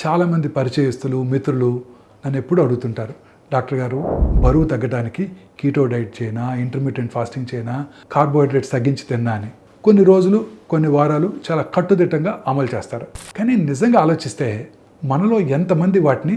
చాలామంది పరిచయస్తులు మిత్రులు నన్ను ఎప్పుడు అడుగుతుంటారు, డాక్టర్ గారు బరువు తగ్గడానికి కీటో డైట్ చేయనా, ఇంటర్మీడియట్ ఫాస్టింగ్ చేయనా, కార్బోహైడ్రేట్స్ తగ్గించి తిన్నా అని. కొన్ని రోజులు కొన్ని వారాలు చాలా కట్టుదిట్టంగా అమలు చేస్తారు. కానీ నిజంగా ఆలోచిస్తే మనలో ఎంతమంది వాటిని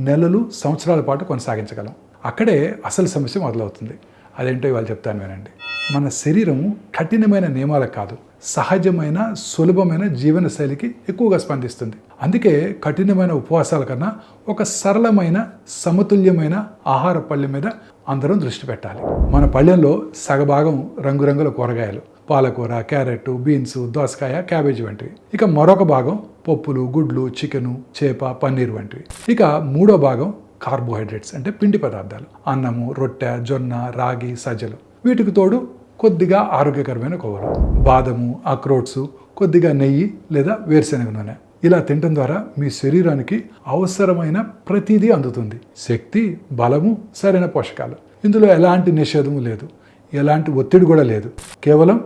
నెలలు సంవత్సరాల పాటు కొనసాగించగలం? అక్కడే అసలు సమస్య మొదలవుతుంది. అదేంటో ఇవాళ చెప్తాను వినండి. మన శరీరం కఠినమైన నియమాలకు కాదు, సహజమైన సులభమైన జీవన శైలికి ఎక్కువగా స్పందిస్తుంది. అందుకే కఠినమైన ఉపవాసాల కన్నా ఒక సరళమైన సమతుల్యమైన ఆహార పళ్ళెం మీద అందరం దృష్టి పెట్టాలి. మన పళ్ళెంలో సగభాగం రంగురంగుల కూరగాయలు, పాలకూర, క్యారెట్, బీన్స్, దోసకాయ, క్యాబేజీ వంటివి. ఇక మరొక భాగం పప్పులు, గుడ్లు, చికెను, చేప, పన్నీర్ వంటివి. ఇక మూడో భాగం కార్బోహైడ్రేట్స్ అంటే పిండి పదార్థాలు, అన్నము, రొట్టె, జొన్న, రాగి, సజ్జలు. వీటికి తోడు కొద్దిగా ఆరోగ్యకరమైన కొవ్వులు, బాదము, అక్రోట్స్, కొద్దిగా నెయ్యి లేదా వేరుశెనగ నూనె. ఇలా తినడం ద్వారా మీ శరీరానికి అవసరమైన ప్రతిదీ అందుతుంది. శక్తి, బలము, సరైన పోషకాలు. ఇందులో ఎలాంటి నిషేధము లేదు, ఎలాంటి ఒత్తిడి కూడా లేదు. కేవలం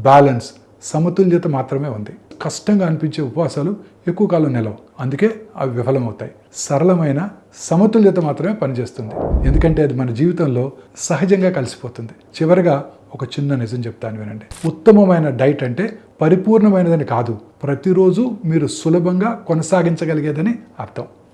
బ్యాలెన్స్, సమతుల్యత మాత్రమే ఉంది. కష్టంగా అనిపించే ఉపవాసాలు ఎక్కువ కాలం నిలవు, అందుకే అవి విఫలమవుతాయి. సరళమైన సమతుల్యత మాత్రమే పనిచేస్తుంది, ఎందుకంటే అది మన జీవితంలో సహజంగా కలిసిపోతుంది. చివరిగా ఒక చిన్న నిజం చెప్తాను వినండి. ఉత్తమమైన డైట్ అంటే పరిపూర్ణమైనదని కాదు, ప్రతిరోజు మీరు సులభంగా కొనసాగించగలిగేదని అర్థం.